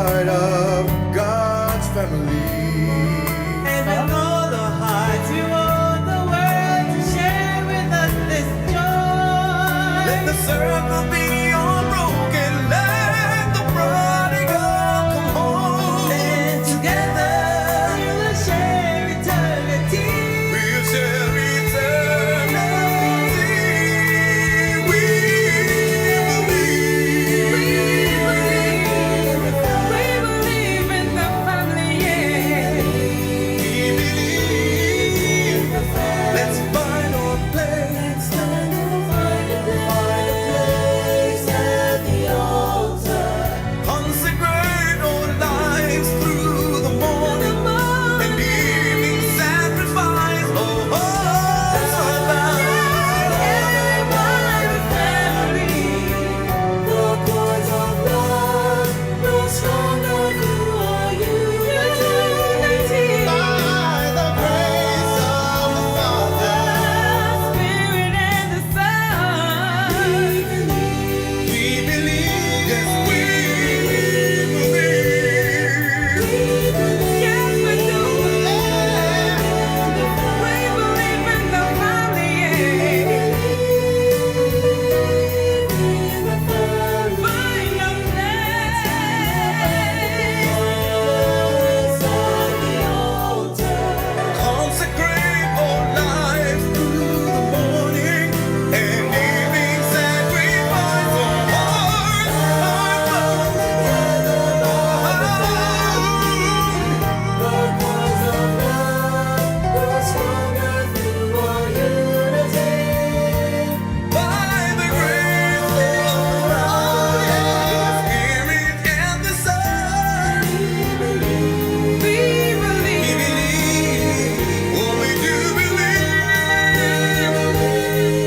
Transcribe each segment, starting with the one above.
part of God's family. And with all our hearts, we want the world to share with us this joy. Let the circle be unbroken. Let the prodigal come home. And together we will share eternity. We'll share eternity. We believe in the family, yeah. We believe. Let's find our place. Find a place at the altar. Consecrate our lives through the morning and evening sacrifice. Oh, by the grace of the Father, we believe. Yes, we believe. Consecrate our lives through the morning and evening sacrifice. Oh, by the grace of our Spirit and the Son, we believe. Oh, we do believe.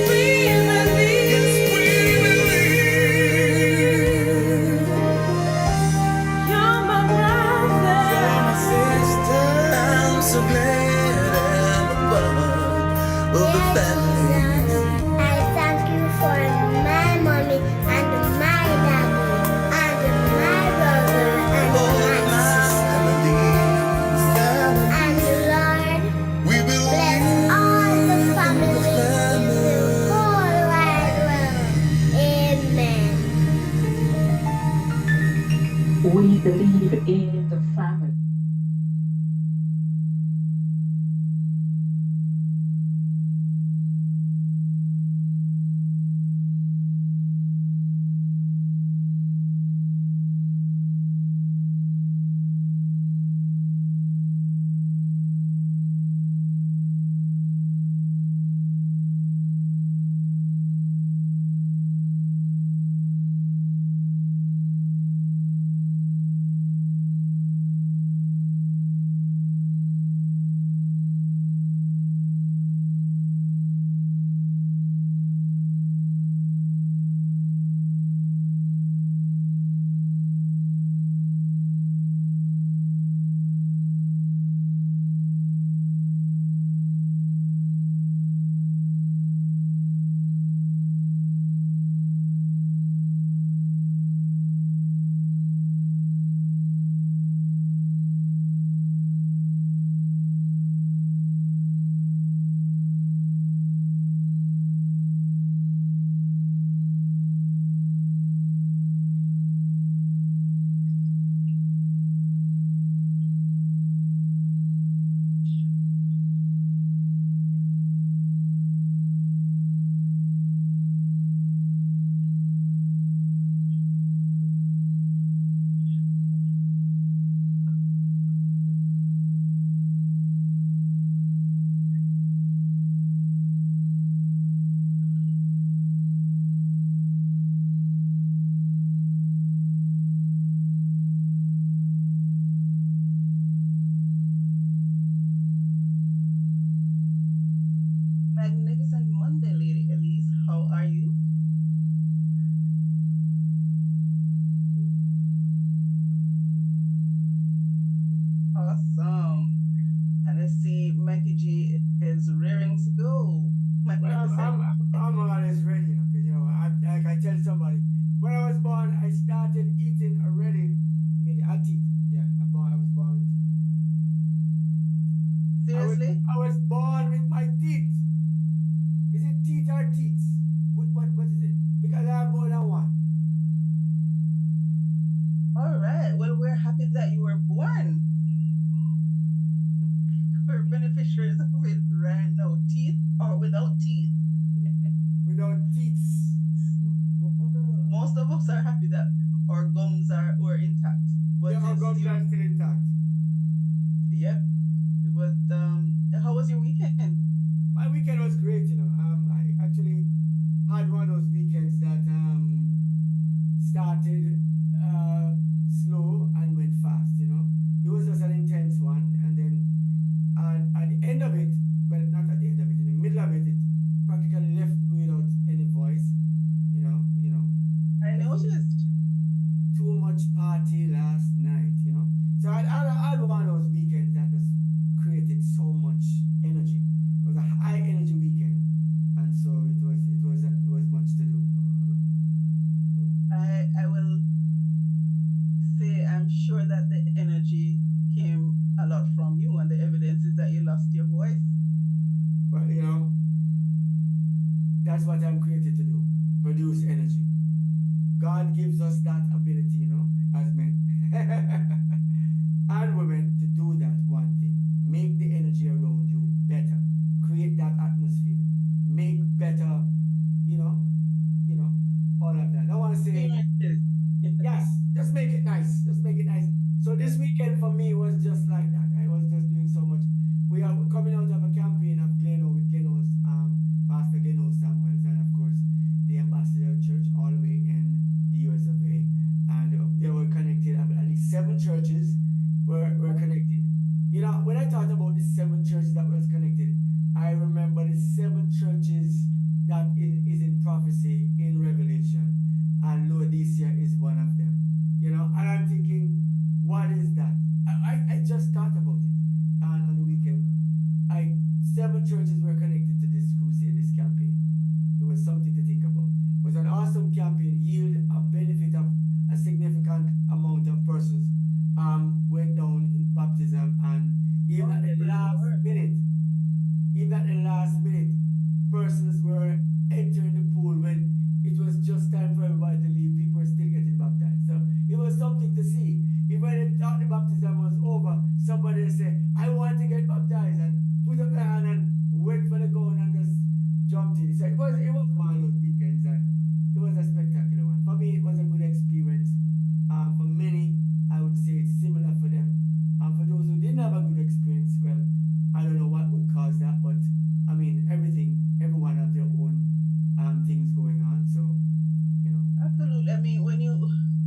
Yes, we believe. You're my brother. Sister, I'm so glad I'm a part of the family. I thank you for my mommy and my daddy and my brother and Oh, my sister. family. And Lord, We bless believe. all the families in the whole wide world. Amen. We believe in the family. pictures of it right now. Teeth or without teeth. Without teeth. Most of us are happy that our gums were intact. But Yeah, our it's gums still, are still intact. yep. But how was your weekend? My weekend was great, you know. I actually had one of those weekends that started slow and went fast, you know. It was just an intense one, and then at the end of it, well, not at the end of it, in the middle of it, it practically left me without any voice, you know. I noticed. Too much party last night, you know. So I had one of those weekends that just created so much energy. It was a high energy weekend, and so it was much to do. I will say I'm sure that the energy came a lot from you, and the evidence is that you lost your voice. But you know, that's what I'm created to do: produce energy. God gives us that ability, you know, as men and women to do that one thing. Make the energy around you better. Create that atmosphere. Make better, you know, all of that. I want to say, yes, just make it nice. Just make it nice. So this weekend for me was just like that. I was just doing so much. We are coming out of a campaign of Gleno with Gleno's Pastor Gleno Samuels, and of course the Ambassador Church all the way in the US of A. And they were connected. At least 7 churches were connected. You know, when I thought about the 7 churches that was connected, I remember the 7 churches that is in prophecy in Revelation, and Laodicea is one of them. You know, and I'm thinking, what is that? I just thought about it on the weekend. 7 churches were connected to this crusade, this campaign. It was something to think about. It was an awesome campaign, yield a benefit of a significant amount of persons went down in baptism, and even at the last minute, persons were entering the pool when it was just time for everybody to leave. People were still getting baptized. So it was something to see. Even when they thought the baptism was over, somebody would say, I want to get baptized, and put up their hand and wait for the gun and just jumped in. So it was one of those weekends, and it was a spectacular one. For me, it was a good experience. For many, I would say it's similar for them. For those who didn't have a good experience, well, I don't know what would cause that, but I mean, everyone have their own things going on. So, you know. Absolutely. I mean,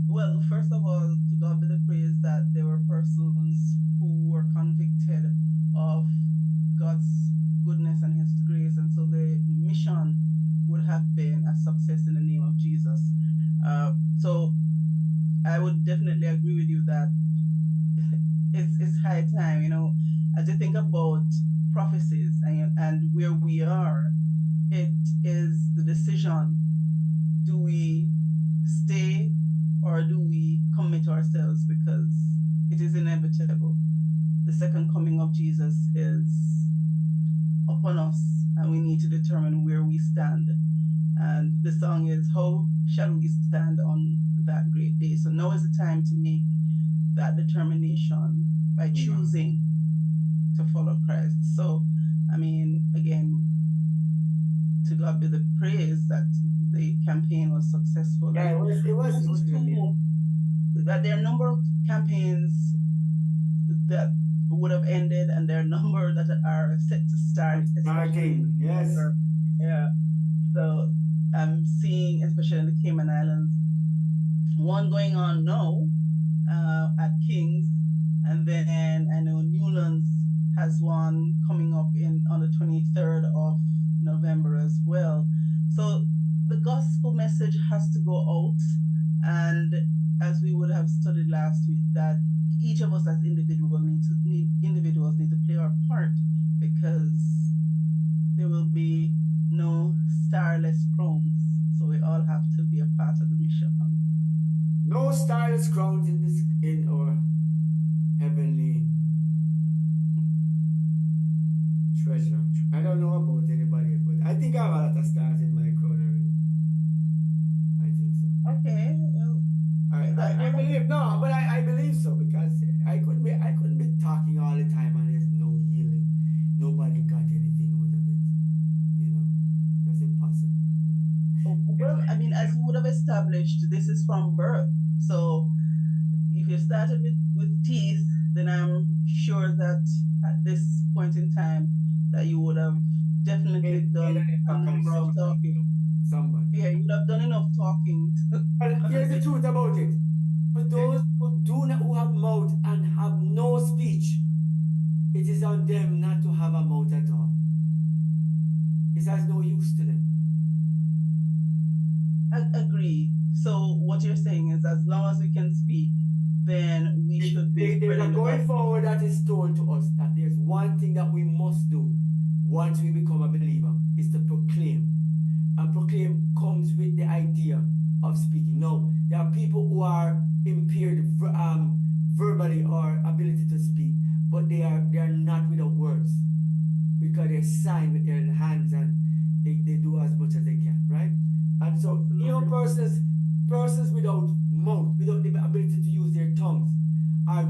well, first of all, to God be the praise that there were persons who were convicted of God's goodness and His grace, and so the mission would have been a success in the name of Jesus. So I would definitely agree with you that it's high time, you know, as you think about prophecies and where we are, it is the decision. Do we stay or do we commit ourselves? Because it is inevitable. The second coming of Jesus is upon us, and we need to determine where we stand. And the song is, how shall we stand on that great day? So now is the time to make that determination by choosing to follow Christ. So, I mean, again, to God be the praise that the campaign was successful. Yeah, it was that there are a number of campaigns that would have ended, and there are a number that are set to start. Starting, yes. Yeah. So I'm seeing, especially in the Cayman Islands, one going on now at King's, and then I know Newlands has one coming up on the 23rd of November as well. So the gospel message has to go out, and as we would have studied last week, that each of us as individuals need to play our part, because there will be no starless crowns. So we all have to be a part of the mission. No starless crowns in our heavenly treasure. I don't know about anybody else, but I think I have a lot of stars in my crown already. I think so. Okay. Well, I believe no, but I believe so, because I couldn't be talking all the time and there's no healing. nobody got anything out of it. You know, that's impossible. Well, I mean, as you would have established, this is from birth. So if you started with teeth, then I'm sure that at this point in time that you would have definitely done a number of talking. Somebody. Yeah, you would have done enough talking. Well, here's the truth about it. For those who have mouth and have no speech, it is on them not to have a mouth at all. It has no use to them. I agree. So what you're saying is, as long as we can speak, then we should be There's a spreading the going gospel. forward that is told to us that there's one thing that we must do once we become a believer is to proclaim. And proclaim comes with the idea of speaking. Now, there are people who are impaired verbally or ability to speak, but they are not without words because they sign with their hands and they do as much as they can, right? And so, persons without mouth, without the ability to use their tongues, are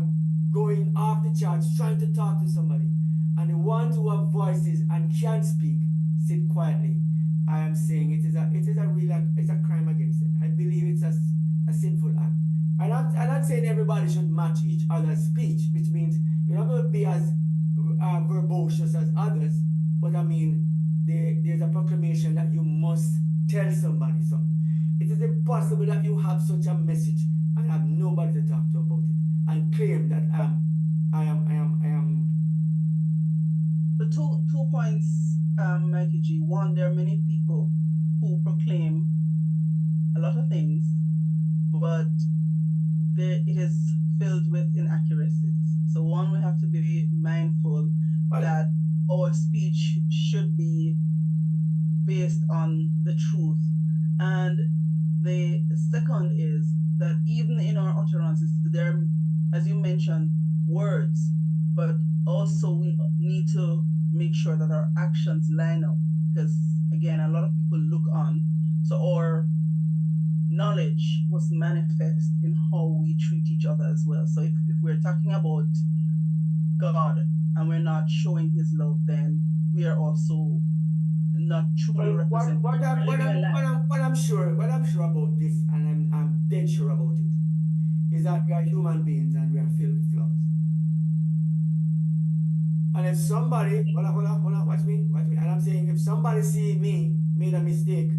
going off the charts trying to talk to somebody. And the ones who have voices and can speak sit quietly. I am saying it's a crime against them. I believe it's a sinful act. I'm not saying everybody should match each other's speech, which means you're not going to be as verbose as others, but I mean, there's a proclamation that you must tell somebody something. It is impossible that you have such a message and have nobody to talk to about it and claim that I am. The two points, Mikey G. One, there are many people who proclaim a lot of things, but it is filled with inaccuracies. So one, we have to be mindful that our speech should be based on the truth. And the second is that even in our utterances, there are, as you mentioned, words, but also we need to make sure that our actions line up, because again, a lot of people look on. So our knowledge was manifest in how we treat each other as well. So if we're talking about God and we're not showing his love, then we are also not truly representing. What I'm sure about this, and I'm dead sure about it, is that we are human beings and we are filled with flaws. And if somebody, hold on, watch me, and I'm saying if somebody see me made a mistake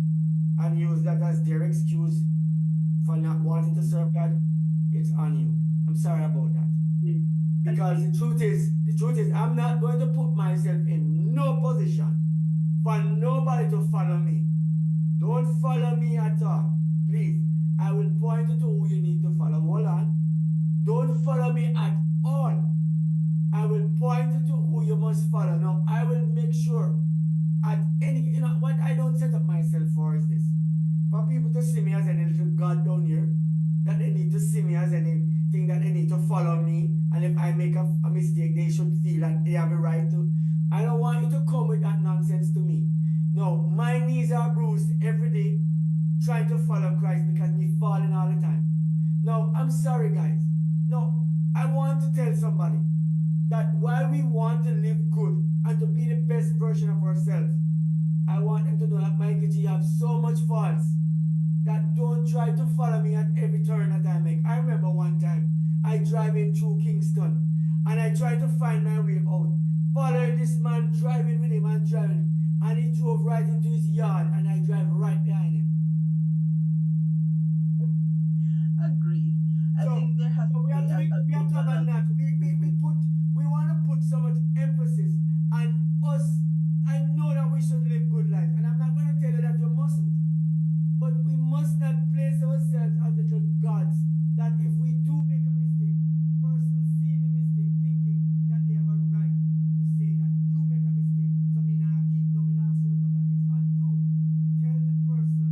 and use that as their excuse for not wanting to serve God, it's on you. I'm sorry about that. Because the truth is, I'm not going to put myself in no position for nobody to follow me. Don't follow me at all. Please. I will point you to who you need to follow. Hold on. Don't follow me at all. I will point you to who you must follow. Now, I will make sure at any, what I don't set up myself for is this. For people to see me as any little God down here, that they need to see me as anything that they need to follow me. And if I make a mistake, they should feel that they have a right to. I don't want you to come with that nonsense to me. No, my knees are bruised every day trying to follow Christ because me falling all the time. No, I'm sorry, guys. No, I want to tell somebody that while we want to live good and to be the best version of ourselves, I want them to know that Mikey G have so much faults that don't try to follow me at every turn that I make. I remember one time I driving through Kingston and I tried to find my way out, following this man, driving with him and driving, and he drove right into his yard and I drive right behind him. Agreed. I think there has to be we have to have a knack. We want to put so much emphasis on us. I know that we should live good life, and I'm not going to tell you that you mustn't. But we must not place ourselves as little gods that if we do make a mistake, person seeing the mistake, thinking that they have a right to say that you make a mistake, so me now keep no, me now serve no God. It's on you. Tell the person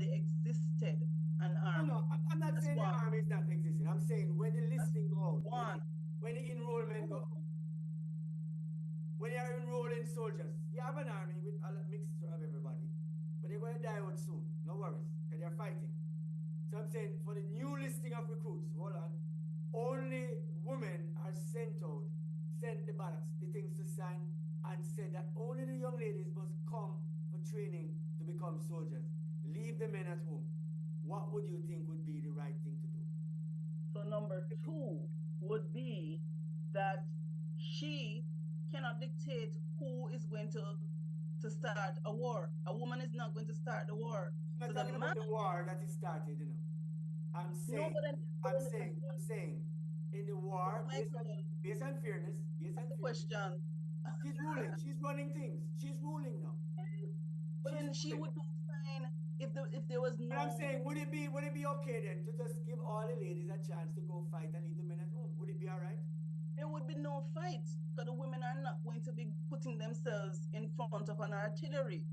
already existed an No, no, army. I'm not That's saying the one. army is not existing. I'm saying when the That's listing go out, one. when the enrollment go Two. out, when you're enrolling soldiers, you have an army with a mixture of everybody, but they're going to die out soon. No worries, because they're fighting. So I'm saying for the new listing of recruits, hold on, only women are sent out, sent the ballots, the things to sign, and said that only the young ladies must come for training to become soldiers. Leave the men at home. What would you think would be the right thing to do? So number two would be that she cannot dictate who is going to start a war. A woman is not going to start the war. I'm not So the talking man, about the war that is started, you know. I'm no, saying, but then, I'm saying, in the war, Michael, based on fairness, that's the question. she's ruling, she's running things, she's ruling now, But she's then she ruling. would be fine if there was But I'm no, saying, would it be okay then to just give all the ladies a chance to go fight and leave the men at home? Would it be all right? there would be no fight because the women are not going to be putting themselves in front of an artillery.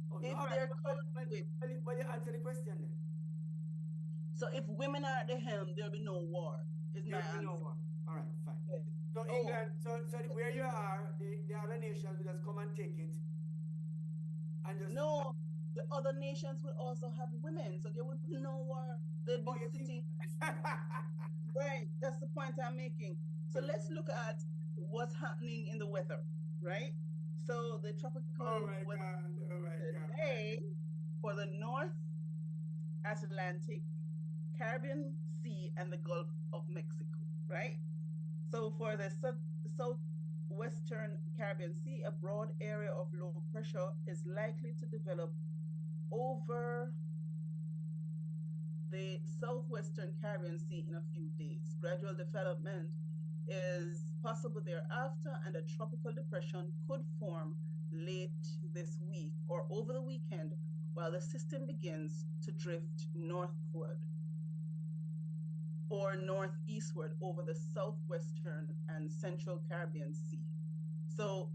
Oh, no, If all right. they're covered with, Well, you answer the question then. so if women are at the helm, there'll be no war, is my There will be no answer. war. All right, fine. Yes. So Oh, England, so where you are, the other nations will just come and take it and just. no, the other nations will also have women, so there would be no war. They'd be Oh, you think? sitting, right? That's the point I'm making. So let's look at what's happening in the weather, right? So the Oh tropical my weather God! Oh my God! today for the North Atlantic, Caribbean Sea, and the Gulf of Mexico, right? So for the southwestern Caribbean Sea, a broad area of low pressure is likely to develop over the southwestern Caribbean Sea in a few days. Gradual development is possible thereafter, and a tropical depression could form late this week or over the weekend while the system begins to drift northward or northeastward over the southwestern and central Caribbean Sea. So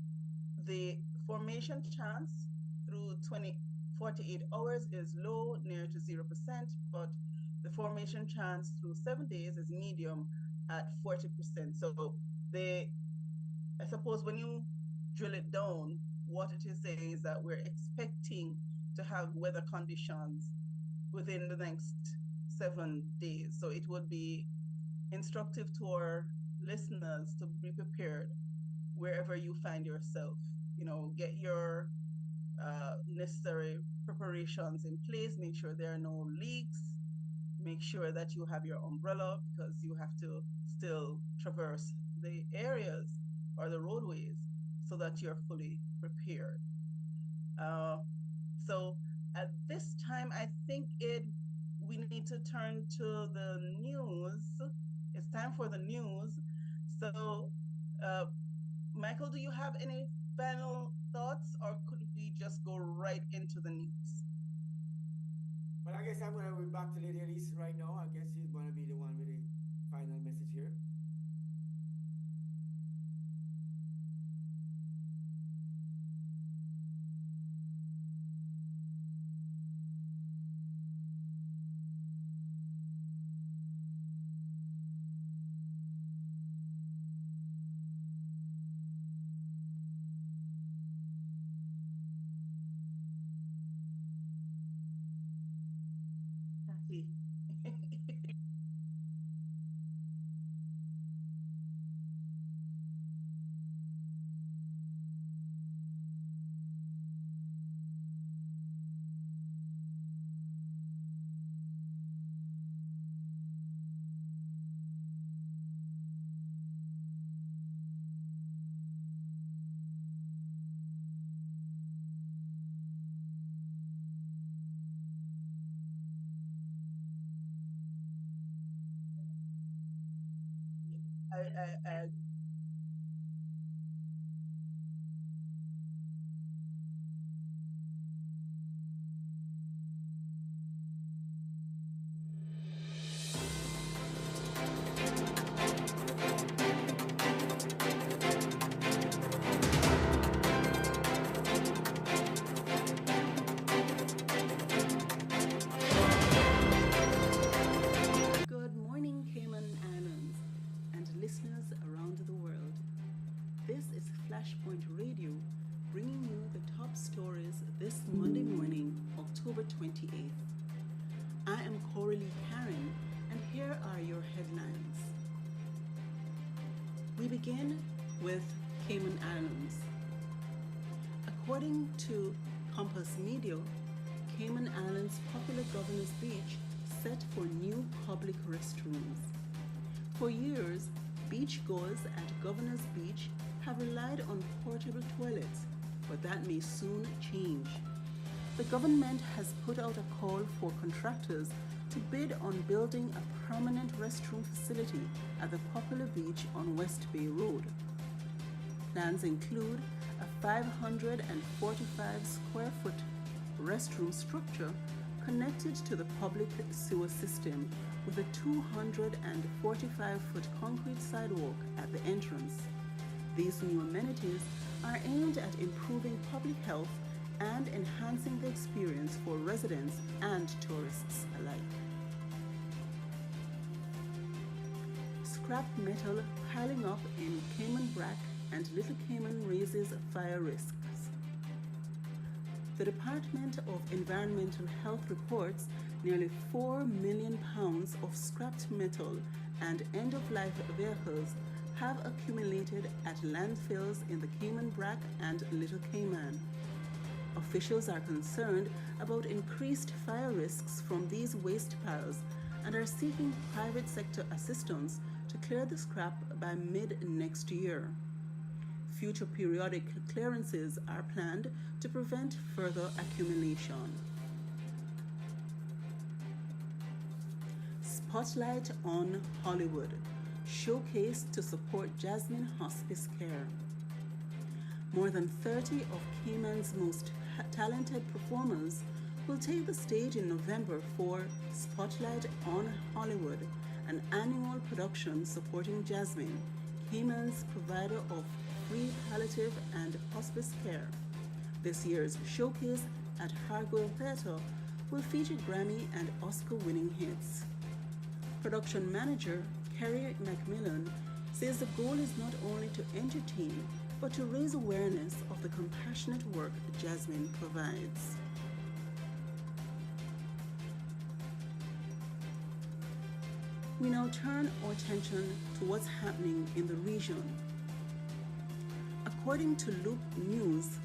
the formation chance through 48 hours is low, near to 0%, but the formation chance through 7 days is medium at 40%. So I suppose when you drill it down, what it is saying is that we're expecting to have weather conditions within the next 7 days. So it would be instructive to our listeners to be prepared wherever you find yourself. Get your necessary preparations in place. Make sure there are no leaks. Make sure that you have your umbrella because you have to still traverse the areas or the roadways so that you're fully prepared. So at this time, I think we need to turn to the news. It's time for the news. So, Michael, do you have any final thoughts, or could we just go right into the news? Well, I guess I'm gonna be back to Lady Elise right now. I guess she's gonna be the one with the final message here. Kathy. I Flashpoint Radio, bringing you the top stories this Monday morning, October 28th. I am Coralie Karen, and here are your headlines. We begin with Cayman Islands. According to Compass Media, Cayman Islands' popular Governor's Beach set for new public restrooms. For years, beachgoers at Governor's Beach have relied on portable toilets, but that may soon change. The government has put out a call for contractors to bid on building a permanent restroom facility at the popular beach on West Bay Road. Plans include a 545 square foot restroom structure connected to the public sewer system with a 245 foot concrete sidewalk at the entrance. These new amenities are aimed at improving public health and enhancing the experience for residents and tourists alike. Scrap metal piling up in Cayman Brac and Little Cayman raises fire risks. The Department of Environmental Health reports nearly £4 million of scrapped metal and end-of-life vehicles have accumulated at landfills in the Cayman Brac and Little Cayman. Officials are concerned about increased fire risks from these waste piles and are seeking private sector assistance to clear the scrap by mid-next year. Future periodic clearances are planned to prevent further accumulation. Spotlight on Hollywood, showcased to support Jasmine Hospice Care. More than 30 of Cayman's most talented performers will take the stage in November for Spotlight on Hollywood, an annual production supporting Jasmine, Cayman's provider of free palliative and hospice care. This year's showcase at Hargoil Theatre will feature Grammy and Oscar-winning hits. Production manager Kerry Macmillan says the goal is not only to entertain, but to raise awareness of the compassionate work Jasmine provides. We now turn our attention to what's happening in the region. According to Loop News,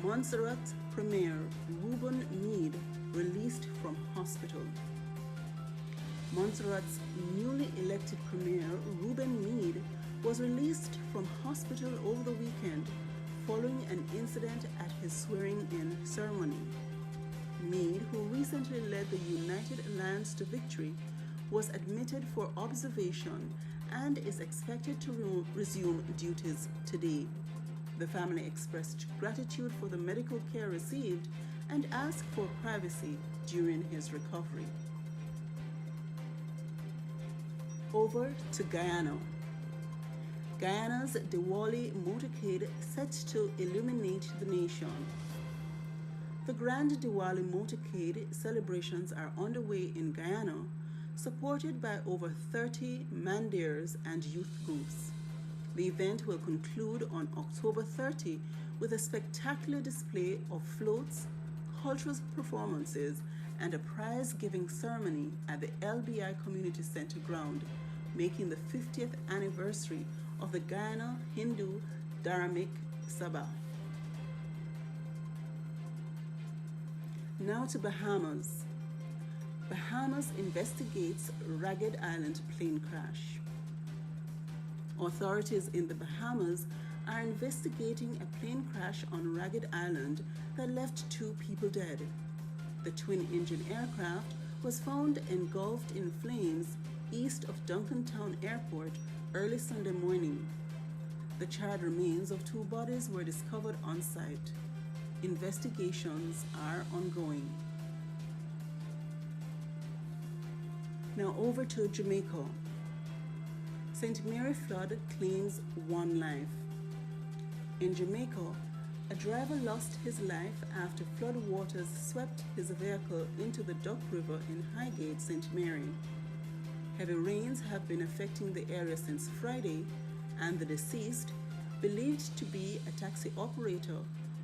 Montserrat Premier Ruben Meade released from hospital. Montserrat's newly elected Premier Ruben Meade was released from hospital over the weekend following an incident at his swearing-in ceremony. Meade, who recently led the United Alliance to victory, was admitted for observation and is expected to resume duties today. The family expressed gratitude for the medical care received and asked for privacy during his recovery. Over to Guyana. Guyana's Diwali motorcade set to illuminate the nation. The Grand Diwali motorcade celebrations are underway in Guyana, supported by over 30 mandaires and youth groups. The event will conclude on October 30 with a spectacular display of floats, cultural performances, and a prize-giving ceremony at the LBI Community Center ground, making the 50th anniversary of the Guyana Hindu Dharmic Sabha. Now to Bahamas. Bahamas investigates Ragged Island plane crash. Authorities in the Bahamas are investigating a plane crash on Ragged Island that left 2 people dead. The twin-engine aircraft was found engulfed in flames east of Duncantown Airport early Sunday morning. The charred remains of 2 bodies were discovered on site. Investigations are ongoing. Now over to Jamaica. St. Mary flood claims 1 life. In Jamaica, a driver lost his life after flood waters swept his vehicle into the Duck River in Highgate, St. Mary. Heavy rains have been affecting the area since Friday, and the deceased, believed to be a taxi operator,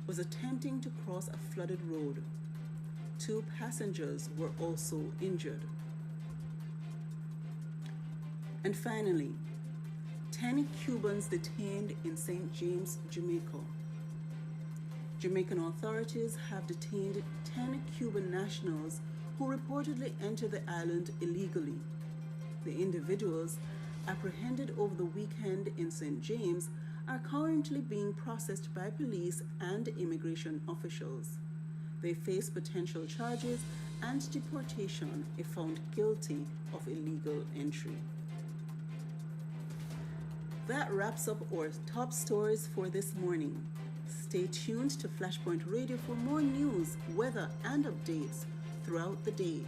was attempting to cross a flooded road. Two passengers were also injured. And finally, 10 Cubans detained in St. James, Jamaica. Jamaican authorities have detained 10 Cuban nationals who reportedly entered the island illegally. The individuals, apprehended over the weekend in St. James, are currently being processed by police and immigration officials. They face potential charges and deportation if found guilty of illegal entry. That wraps up our top stories for this morning. Stay tuned to Flashpoint Radio for more news, weather, and updates throughout the day.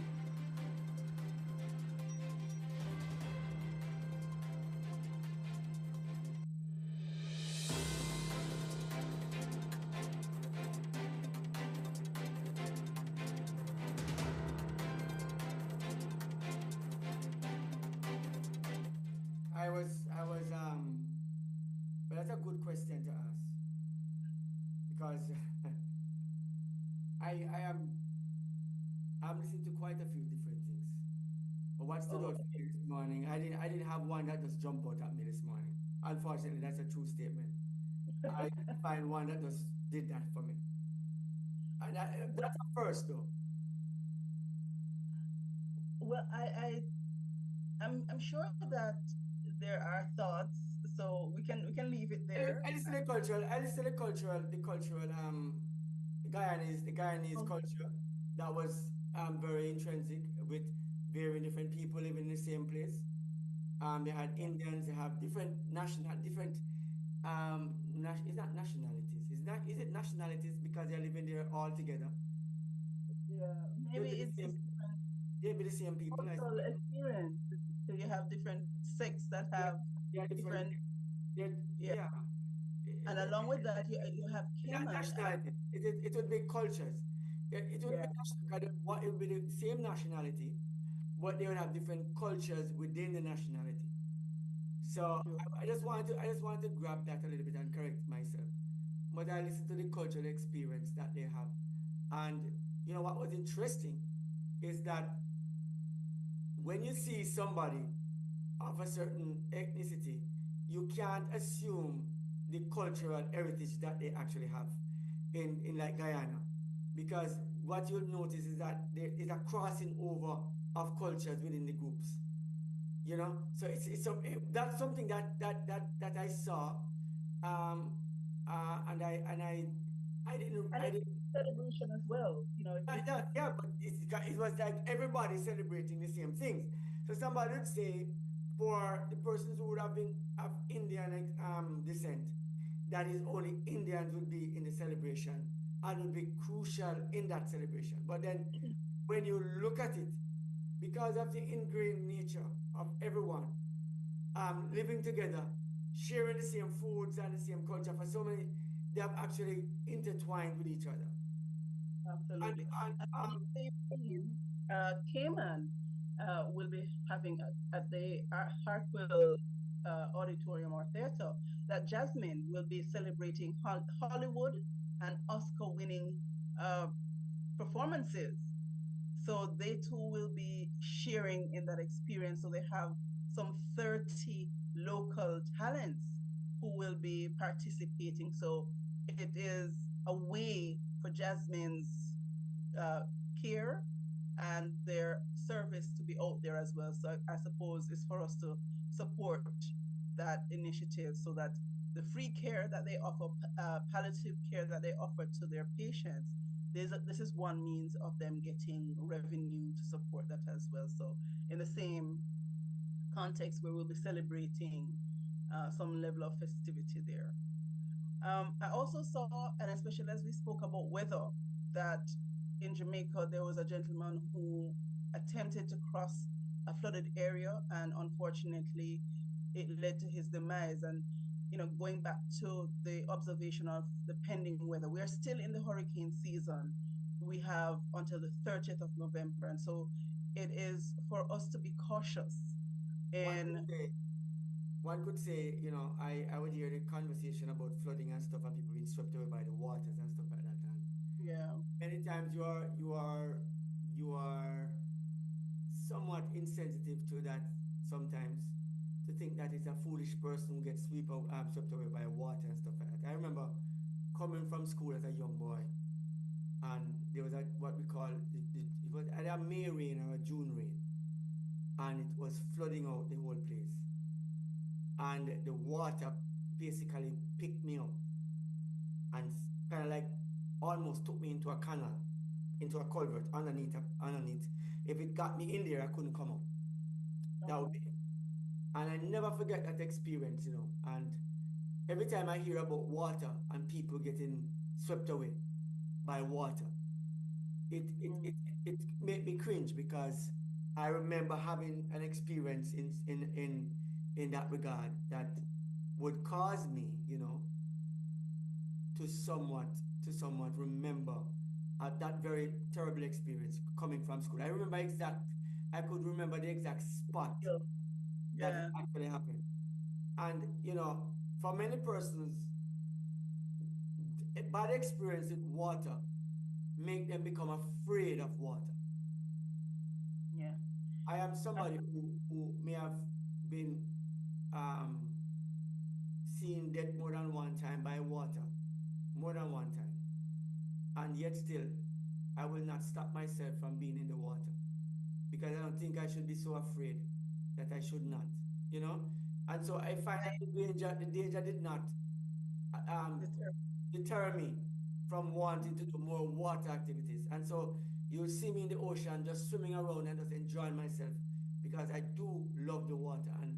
But that's a good question to ask because I I'm listening to quite a few different things. But what stood out Oh, for me this morning, I didn't have one that just jumped out at me this morning. Unfortunately, that's a true statement. I didn't find one that just did that for me. And well, that's a first though. well, I'm sure that there are thoughts, so we can leave it there. I listen to the cultural. I listen to the cultural. The Guyanese Okay. culture that was very intrinsic with varying different people living in the same place. They had Indians. They have different. It's not nationalities. It's not. Is it nationalities because they're living there all together? Yeah, They'll maybe be the it's same. different They'll be the same people. I cultural suppose. experience. So you have different sects that Yeah, have they're different. different, yeah, Yeah. and along with that, you have Not Cayman. nationality. It would be cultures. It would be Yeah, it would be the same nationality, but they would have different cultures within the nationality. So sure. I just wanted to grab that a little bit and correct myself. But I listened to the cultural experience that they have, and what was interesting is that when you see somebody of a certain ethnicity, you can't assume the cultural heritage that they actually have in like Guyana. Because what you'll notice is that there is a crossing over of cultures within the groups. So that's something that I saw, um, and And I it's didn't. celebration as well. Yeah, but it was like everybody celebrating the same things. So somebody would say, for the persons who would have been of Indian descent, that is only Indians would be in the celebration and would be crucial in that celebration. But then when you look at it, because of the ingrained nature of everyone living together, sharing the same foods and the same culture for so many, they have actually intertwined with each other. And, Absolutely. and And in the same vein, Cayman will be having at the Hartwell Auditorium or Theater that Jasmine will be celebrating Hollywood and Oscar-winning uh, performances. So they too will be sharing in that experience. So they have some 30 local talents who will be participating. So it is a way for Jasmine's uh, care and their service to be out there as well. So I suppose it's for us to support that initiative so that the free care that they offer, palliative care that they offer to their patients, this is one means of them getting revenue to support that as well. So in the same context where we'll be celebrating some level of festivity there. I also saw, and especially as we spoke about weather, that in Jamaica there was a gentleman who attempted to cross a flooded area, and unfortunately, it led to his demise. And going back to the observation of the pending weather, we are still in the hurricane season. We have until the 30th of November, and so it is for us to be cautious what do you in say? one could say, I would hear the conversation about flooding and stuff and people being swept away by the waters and stuff like that. And Yeah. many times you are somewhat insensitive to that sometimes, to think that it's a foolish person who gets swept away by water and stuff like that. I remember coming from school as a young boy, and there was what we call it was either a May rain or a June rain, and it was flooding out the whole place, and the water basically picked me up and kind of like almost took me into a canal, into a culvert underneath. If it got me in there, I couldn't come out. That would Okay. be, and I never forget that experience. And every time I hear about water and people getting swept away by water, it it Mm. it, it made me cringe, because I remember having an experience in that regard that would cause me, to somewhat remember that very terrible experience coming from school. I could remember the exact spot Yeah. that it Yeah. actually happened. And for many persons, a bad experience with water make them become afraid of water. Yeah. I am somebody who may have been um, seen dead more than one time by water, more than one time. And yet still, I will not stop myself from being in the water, because I don't think I should be so afraid that I should not, you know? And so I find that I the danger did not um, deter. deter me from wanting to do more water activities. And so you'll see me in the ocean just swimming around and just enjoying myself, because I do love the water. And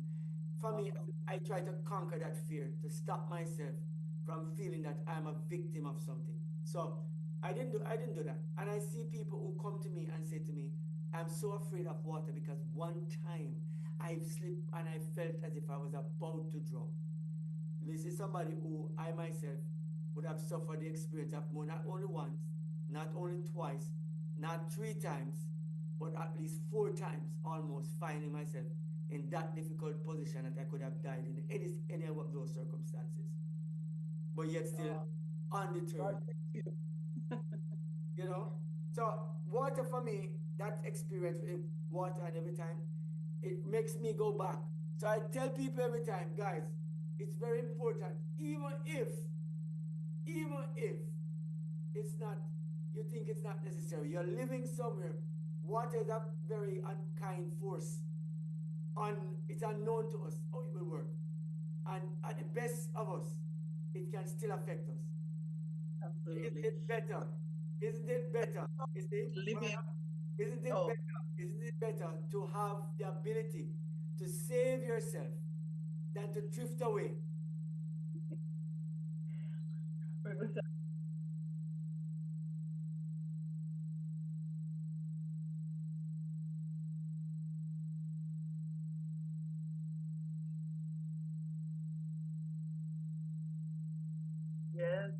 for me, Awesome. I try to conquer that fear, to stop myself from feeling that I'm a victim of something. So I didn't do that. And I see people who come to me and say to me, I'm so afraid of water because one time I've slipped and I felt as if I was about to drown. This is somebody who I myself would have suffered the experience of more, not only once, not only twice, not three times, but at least four times, almost finding myself in that difficult position that I could have died in any of those circumstances. But yet still Uh, God undeterred, bless you. you know? So water for me, that experience with water, and every time, it makes me go back. So I tell people every time, guys, it's very important, even if it's not, you think it's not necessary, you're living somewhere, water is a very unkind force. It's unknown to us how it will work. And at the best of us, it can still affect us. Isn't Absolutely. it better? Isn't it better? You see, Living. isn't it Oh, better? Isn't it better to have the ability to save yourself than to drift away? yes.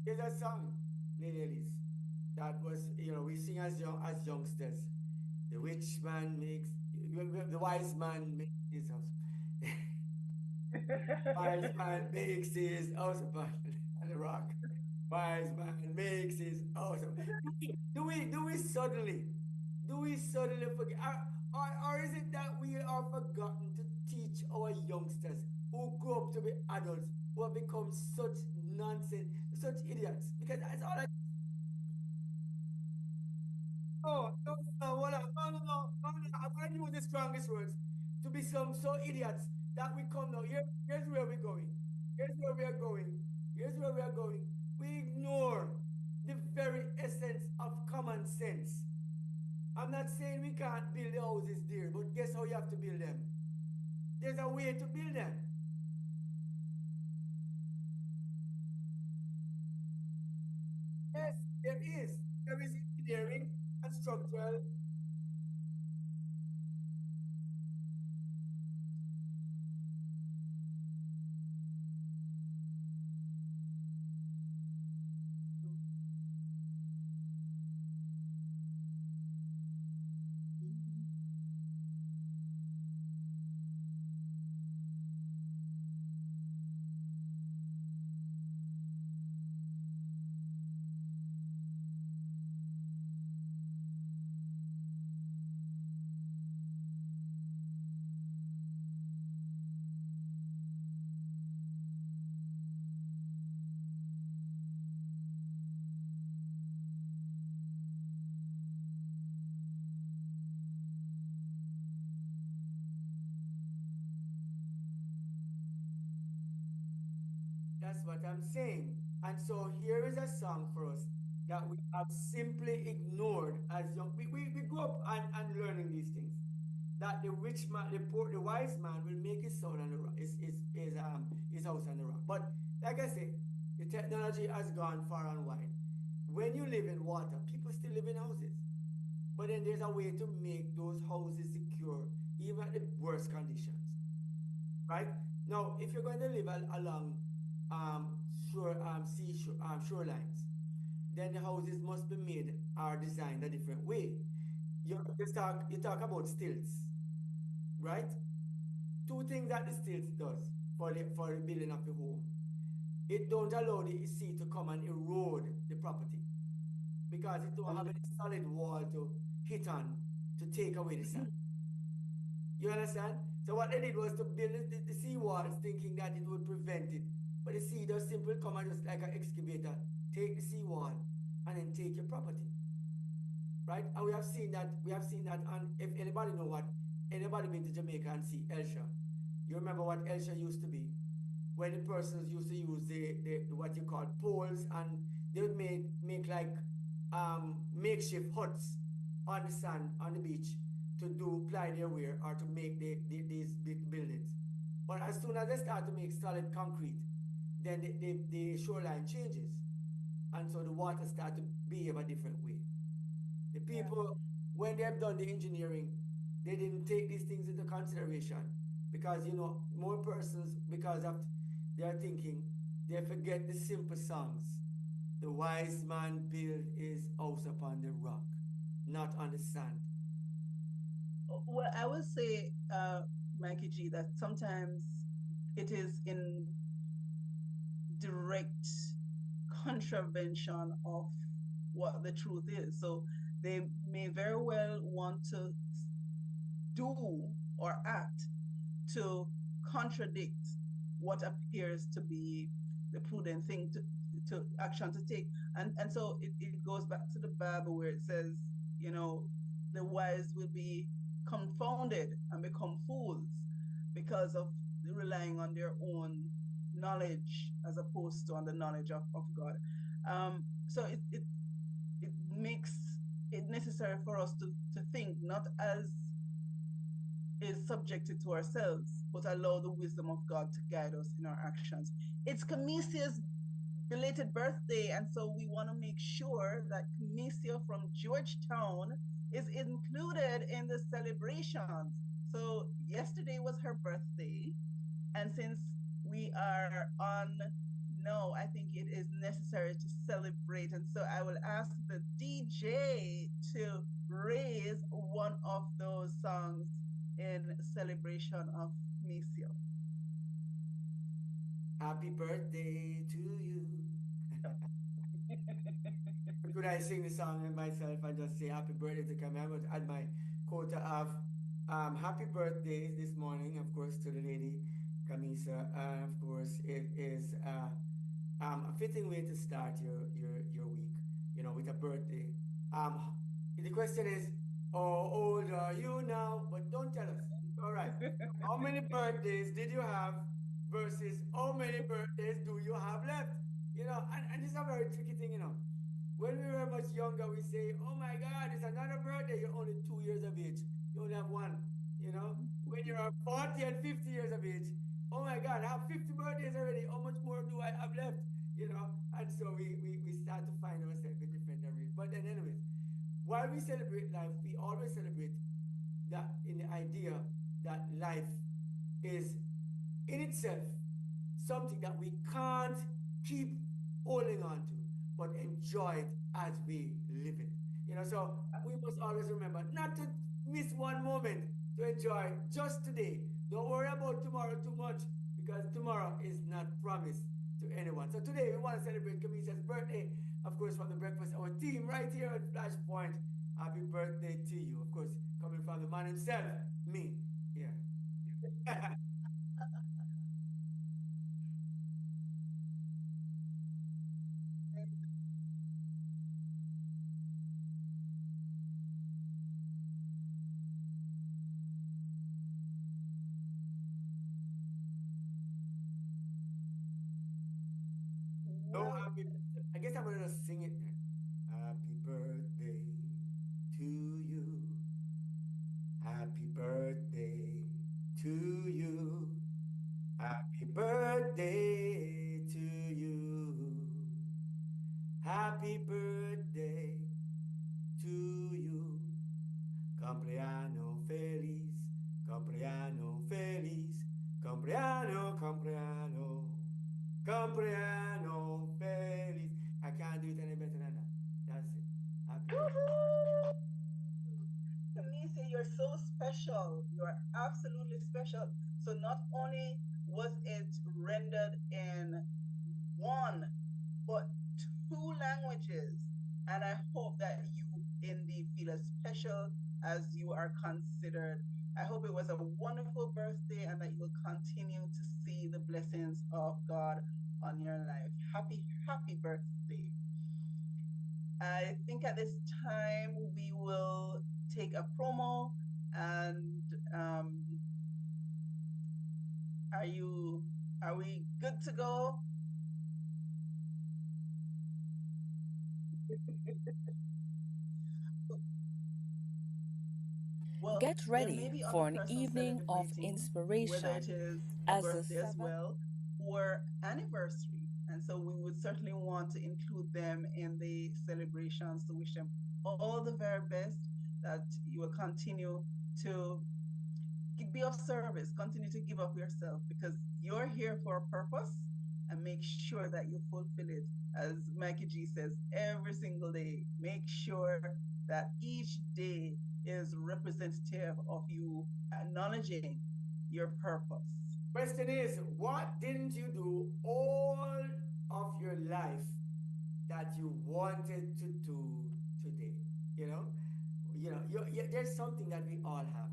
There's a song, ladies, that was, we sing as youngsters. The rich man makes, the wise man makes his house. Wise man makes his house upon the rock. Wise man makes his house. Do we suddenly forget, or is it that we are forgotten to teach our youngsters who grow up to be adults, who have become such nonsense, such idiots? Because that's all I. Oh, no, no, no, hold on. No, no, no, no, no. I'm going to use the strongest words to be some so idiots that we come now. Here's where we're going. Here's where we are going. Here's where we are going. We ignore the very essence of common sense. I'm not saying we can't build the houses there, but guess how you have to build them? There's a way to build them. Yes, there is. There is engineering and structural. That's what I'm saying. And so here is a song for us that we have simply ignored as young. We grew up and learning these things. That the rich man, the wise man will make his son on the rock, his house on the rock. But like I say, the technology has gone far and wide. When you live in water, people still live in houses. But then there's a way to make those houses secure, even at the worst conditions. Right? Now, if you're going to live along shorelines, then the houses must be made or designed a different way. You talk about stilts, right? Two things that the stilts does for the building of the home. It don't allow the sea to come and erode the property because it don't have any solid wall to hit on to take away the sand. You understand? So what they did was to build the sea walls thinking that it would prevent it. But the sea does simply come and just like an excavator, take the sea wall and then take your property. Right? And we have seen that, and if anybody know what, anybody been to Jamaica and see Elsha, you remember what Elsha used to be? When the persons used to use the what you call poles and they would make like makeshift huts on the sand on the beach to do ply their wear or to make these big buildings. But as soon as they start to make solid concrete, then the shoreline changes. And so the water starts to behave a different way. The people, when they have done the engineering, they didn't take these things into consideration because, more persons, because of their thinking, they forget the simple songs. The wise man built his house upon the rock, not on the sand. Well, I would say, Mikey G, that sometimes it is in direct contravention of what the truth is. So they may very well want to do or act to contradict what appears to be the prudent thing to action to take. And so it goes back to the Bible where it says, the wise will be confounded and become fools because of relying on their own knowledge as opposed to on the knowledge of God. So it makes it necessary for us to think not as is subjected to ourselves, but allow the wisdom of God to guide us in our actions. It's Camisia's belated birthday, and so we want to make sure that Camisia from Georgetown is included in the celebrations. So yesterday was her birthday, and since we are on no, I think it is necessary to celebrate. And so I will ask the DJ to raise one of those songs in celebration of Misio. Happy birthday to you. Could I sing the song myself and just say happy birthday to Camille? I would add my quota of happy birthdays this morning, of course, to the lady Camisa. And of course, it is a fitting way to start your week, with a birthday. The question is, how old are you now? But don't tell us. All right. How many birthdays did you have versus how many birthdays do you have left? And this is a very tricky thing. When we were much younger, we say, "Oh my God, it's another birthday." You're only 2 years of age. You only have one. When you're 40 and 50 years of age, oh my God, I have 50 birthdays already. How much more do I have left? And so we start to find ourselves in different areas. But then, anyways, while we celebrate life, we always celebrate that in the idea that life is in itself something that we can't keep holding on to, but enjoy it as we live it. So we must always remember not to miss one moment, to enjoy just today. Don't worry about tomorrow too much, because tomorrow is not promised to anyone. So today we want to celebrate Kamisha's birthday, of course, from the breakfast, our team right here at Flashpoint. Happy birthday to you, of course, coming from the man himself, me. Yeah. No, Well, I guess I'm gonna just sing it then. Happy birthday to you. Happy birthday to you. Happy birthday to you. Happy birthday to you. Compleanno feliz. Compleanno feliz. Compleanno, compleanno. Compleanno feliz. I can't do it any better than that. That's it. Happy birthday. Tanisha, you're so special. You're absolutely special. So not only was it rendered in one, but two languages. And I hope that you indeed feel as special as you are considered. I hope it was a wonderful birthday and that you will continue to see the blessings of God on your life. Happy, happy birthday. I think at this time we will take a promo and are you are we good to go? Well, Get there may ready be other for an persons evening of celebrating, whether it inspiration is a as the birthday as 7th. well or anniversary. And so we would certainly want to include them in the celebrations to wish them all the very best, that you will continue to be of service, continue to give up yourself because you're here for a purpose, and make sure that you fulfill it. As Mikey G says, every single day, make sure that each day is representative of you acknowledging your purpose. Question is, what didn't you do all of your life that you wanted to do today? You know, there's something that we all have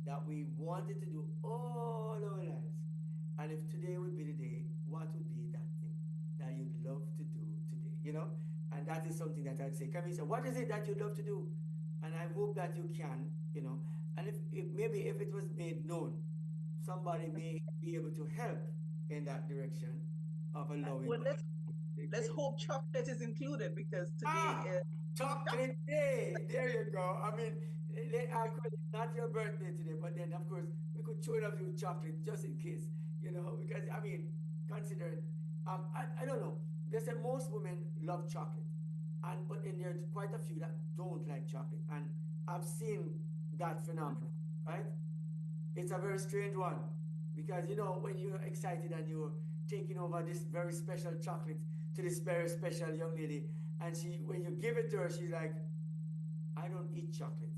that we wanted to do all our lives. And if today would be the day, what would be that thing that you'd love to do today? And that is something that I'd say, Kamisa, what is it that you'd love to do? And I hope that you can, and if maybe if it was made known, somebody may be able to help in that direction of allowing Well, us to take let's place. hope chocolate is included because today Ah, is chocolate day. There you go. I mean, it's not your birthday today, but then of course we could throw in a few chocolate just in case, because I mean, considering, I don't know. They say most women love chocolate, but then there's quite a few that don't like chocolate, and I've seen that phenomenon, right? It's a very strange one because when you're excited and you're taking over this very special chocolate to this very special young lady, and when you give it to her, she's like, "I don't eat chocolate."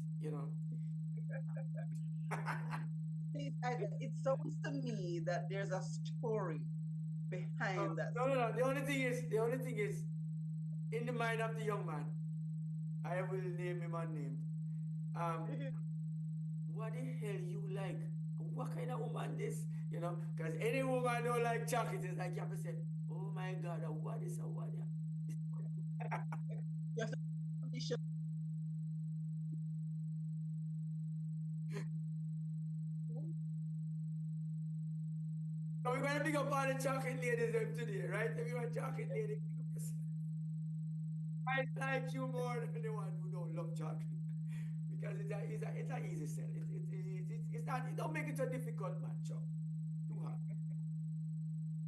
it sounds to me that there's a story No, behind that. no, no, no. The only thing is, in the mind of the young man, I will name him unnamed. Um, what the hell you like? What kind of woman this? Because any woman don't like chocolate. It's like you have to say, "Oh my God, what is a what?" You have to condition. So we're gonna pick up all the chocolate ladies today, right? If you want chocolate lady, pick up yourself. I like you more than the one who don't love chocolate. Because it's a easy sell. It's not, it don't make it so difficult, man. Chop. Too hard.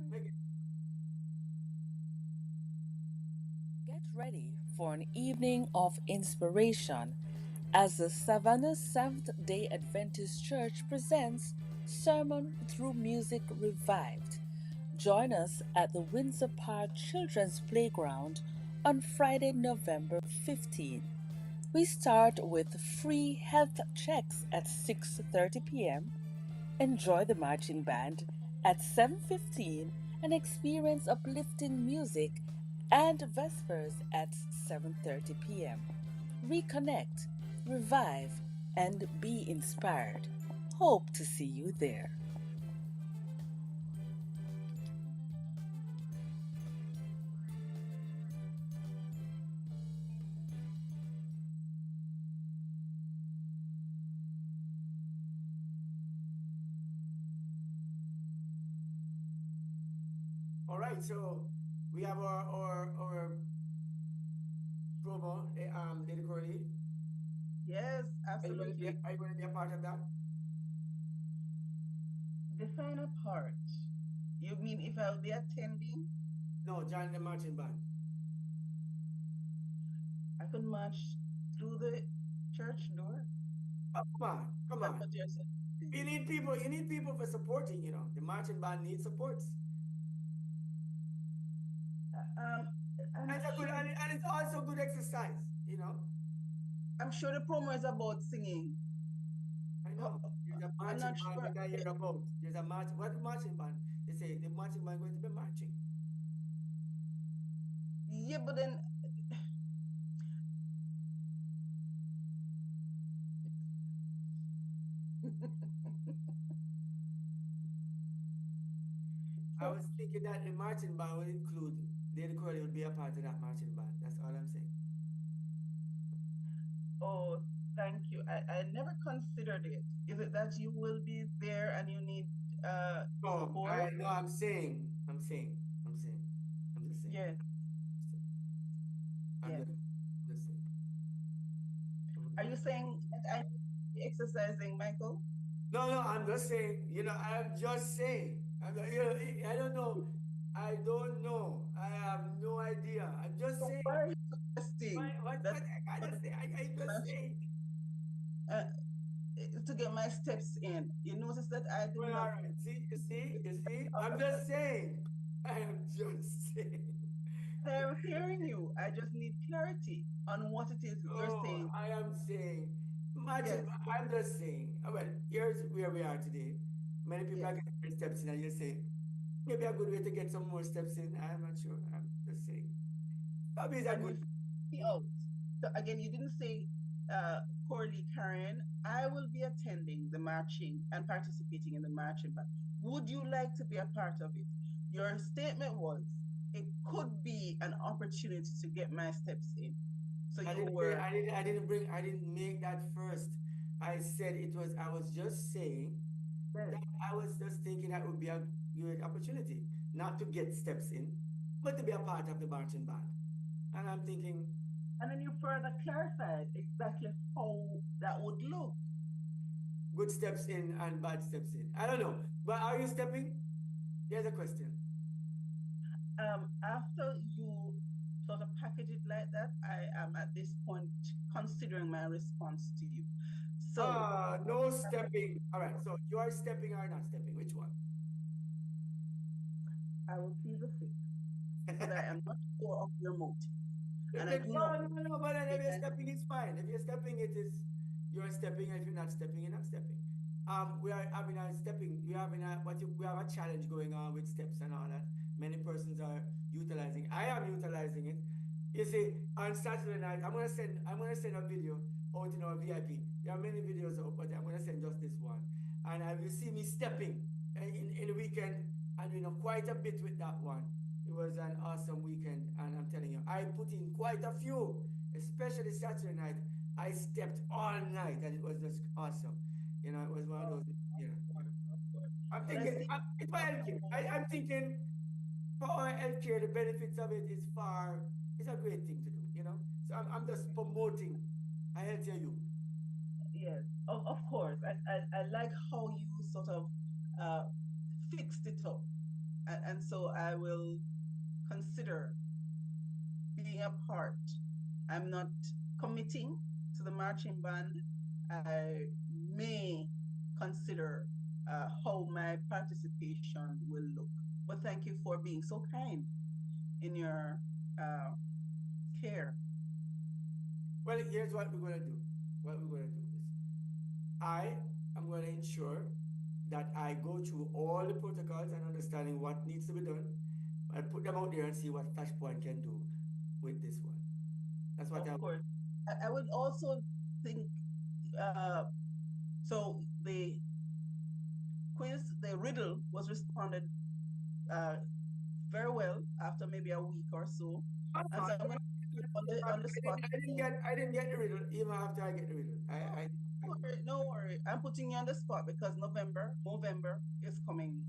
Make it. Get ready for an evening of inspiration as the Savannah Seventh day Adventist Church presents Sermon Through Music Revived. Join us at the Windsor Park Children's Playground on Friday, November 15. We start with free health checks at 6:30 p.m. Enjoy the marching band at 7:15 and experience uplifting music and Vespers at 7:30 p.m. Reconnect, revive, and be inspired. Hope to see you there. All right, so we have our promo, Lady Cordy. Yes, absolutely. Are you going to be a part of that? Define a part. You mean if I'll be attending, No, join the marching band. I could march through the church door? Oh, come on, come That's on. what you're You saying. need people. You need people for supporting. The marching band needs supports. Um, And I'm it's a good, sure. and it's also good exercise. I'm sure the promo is about singing. I know. There's a I'm marching not band sure. that I hear about. There's a march. What marching band? They say the marching band going to be marching. Yeah, but then I so was thinking that the marching band will include Lady Curly would be a part of that marching band. That's all I'm saying. oh, thank you. I never considered it. Is it that you will be there and you need No, support? I'm saying. I'm just saying. Yes, I'm yes. just saying. Are you saying that I need to be exercising, Michael? No, I'm just saying. I'm just saying. I don't know. I don't know. I have no idea. I'm just So saying. why are you suggesting What that I gotta say? I just saying. uh, to get my steps in? You notice that I do Well, all not. right. See, you see. I'm just saying. I am just saying. I'm hearing you. I just need clarity on what it is you're Oh, saying. I am saying. Imagine. Yes, I'm just saying. Well, here's where we are today. Many people are yes. getting their steps in, and you say maybe a good way to get some more steps in. I'm not sure. I'm just saying. Probably is a And good. you me out. So again, you didn't say Corley Karen. I will be attending the marching and participating in the marching, but would you like to be a part of it? Your statement was it could be an opportunity to get my steps in. So I you didn't say were I didn't make that first. I said it was I was just saying yes. that I was just thinking that would be a good opportunity, not to get steps in, but to be a part of the marching band. And I'm thinking, And then you further clarified exactly how that would look. good steps in and bad steps in. I don't know. But are you stepping? Here's a question. After you sort of package it like that, I am at this point considering my response to you. So No stepping. All right. So you are stepping or not stepping? Which one? I will plead the fifth, but I am not sure of your motive. And I do not No. But then if you're want stepping, it's fine. If you're stepping, you're stepping. And if you're not stepping, you're not stepping. We are having a stepping. We have a challenge going on with steps and all that. Many persons are utilizing. I am utilizing it. You see, on Saturday night, I'm gonna send a video out in our VIP. There are many videos out, but I'm gonna send just this one. And I will see me stepping in the weekend and quite a bit with that one. It was an awesome weekend, and I'm telling you, I put in quite a few, especially Saturday night. I stepped all night, and it was just awesome. It was one of those. Yeah. I'm But I thinking, see it's my healthcare. I'm thinking for our healthcare, the benefits of it is far, it's a great thing to do, you know? So I'm just promoting a healthier you. yes, of course. I like how you sort of uh, fixed it up. And so I will consider being a part. I'm not committing to the marching band. I may consider how my participation will look. But thank you for being so kind in your uh, care. Well, here's what we're going to do. What we're going to do is I am going to ensure that I go through all the protocols and understanding what needs to be done. I put them out there and see what Flashpoint can do with this one. That's what Of I. course. I would also think so the riddle was responded uh, very well after maybe a week or so. Oh, And no, so I'm going to on the spot again. I didn't get the riddle even after I get the riddle. No, don't worry, no worry. I'm putting you on the spot because November is coming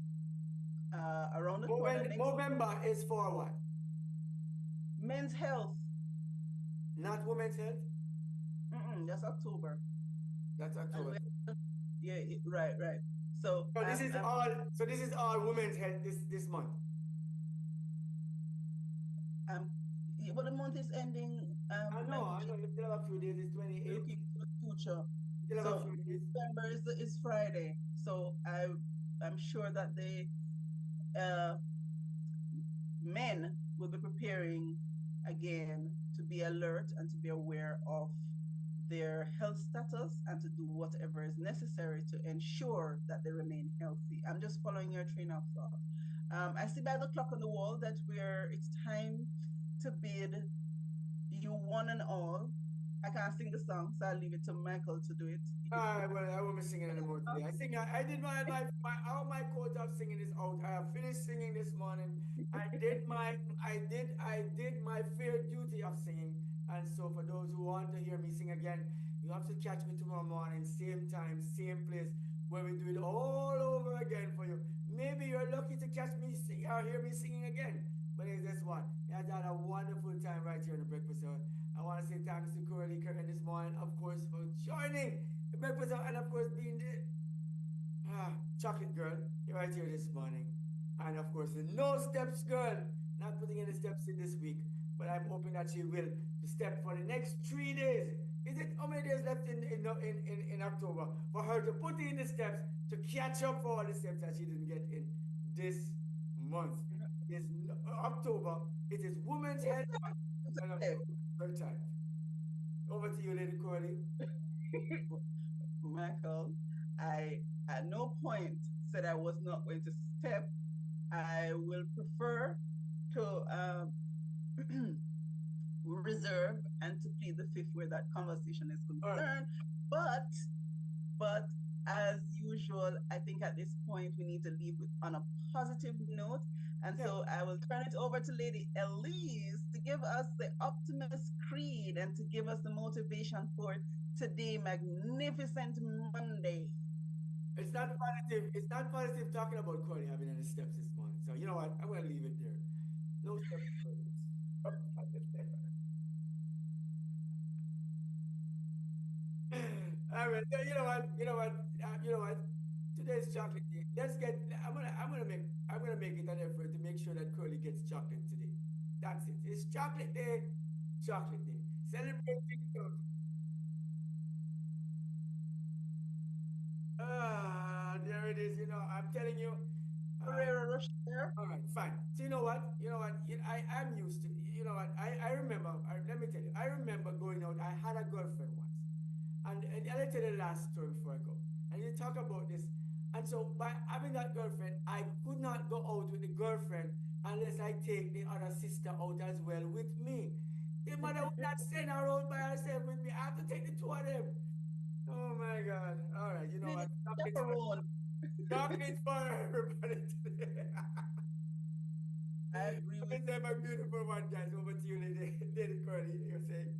around the corner next. Movember is for what? Men's health. Not women's health. That's October. That's And October. right, right. So So this is I'm all. So this is all women's health this month. I'm but the month is ending. I know. Michael, I know. You still have a few days. It's 28. looking to the future. You still have a So few days. November is Friday. So I'm sure that the uh, men will be preparing again to be alert and to be aware of their health status and to do whatever is necessary to ensure that they remain healthy. I'm just following your train of thought. I see by the clock on the wall that it's time to bid you one and all. I can't sing the song, so I'll leave it to Michael to do it. Well, I won't be singing anymore today. I did all my quota of singing is out. I have finished singing this morning. I did my fair duty of singing. And so for those who want to hear me sing again, you have to catch me tomorrow morning, same time, same place, where we do it all over again for you. Maybe you're lucky to catch me sing or hear me singing again. But it's this one. I had a wonderful time right here in the breakfast hour. I want to say thanks to Curly Curtin this morning, of course, for joining the breakfast hour and of course being the chocolate girl right here this morning. And of course the no steps girl, not putting any steps in this week, but I'm hoping that she will step for the next 3 days. Is it how many days left in October for her to put in the steps to catch up for all the steps that she didn't get in this month? It is October. It is Women's Health Month. And of course, third time. Over to you, Lady Corley. Michael, I at no point said I was not going to step. I will prefer to reserve and to plead the fifth where that conversation is concerned. Right. But as usual, I think at this point we need to leave on a positive note. And so I will turn it over to Lady Elise to give us the Optimist Creed and to give us the motivation for today, magnificent Monday. It's not positive. It's not positive talking about Corey having any steps this morning. So you know what? I'm going to leave it there. No steps. All right. You know what? You know what? Today's chocolate day. Let's get. I'm gonna make it an effort to make sure that Curly gets chocolate today. That's it. It's chocolate day. Chocolate day. Celebrating chocolate. There it is. You know, I'm telling you. All right, fine. So you know what? I'm used to. You know what? I remember. Let me tell you. I remember going out. I had a girlfriend once, and I'll tell you the last story before I go. And you talk about this. And so by having that girlfriend, I could not go out with the girlfriend unless I take the other sister out as well with me. The mother would not send her out by herself with me. I have to take the two of them. Oh my God. All right, you know what? Chocolate for everybody today. I agree with you. Have a beautiful one, guys. Over to you, Lady Curly, you're saying.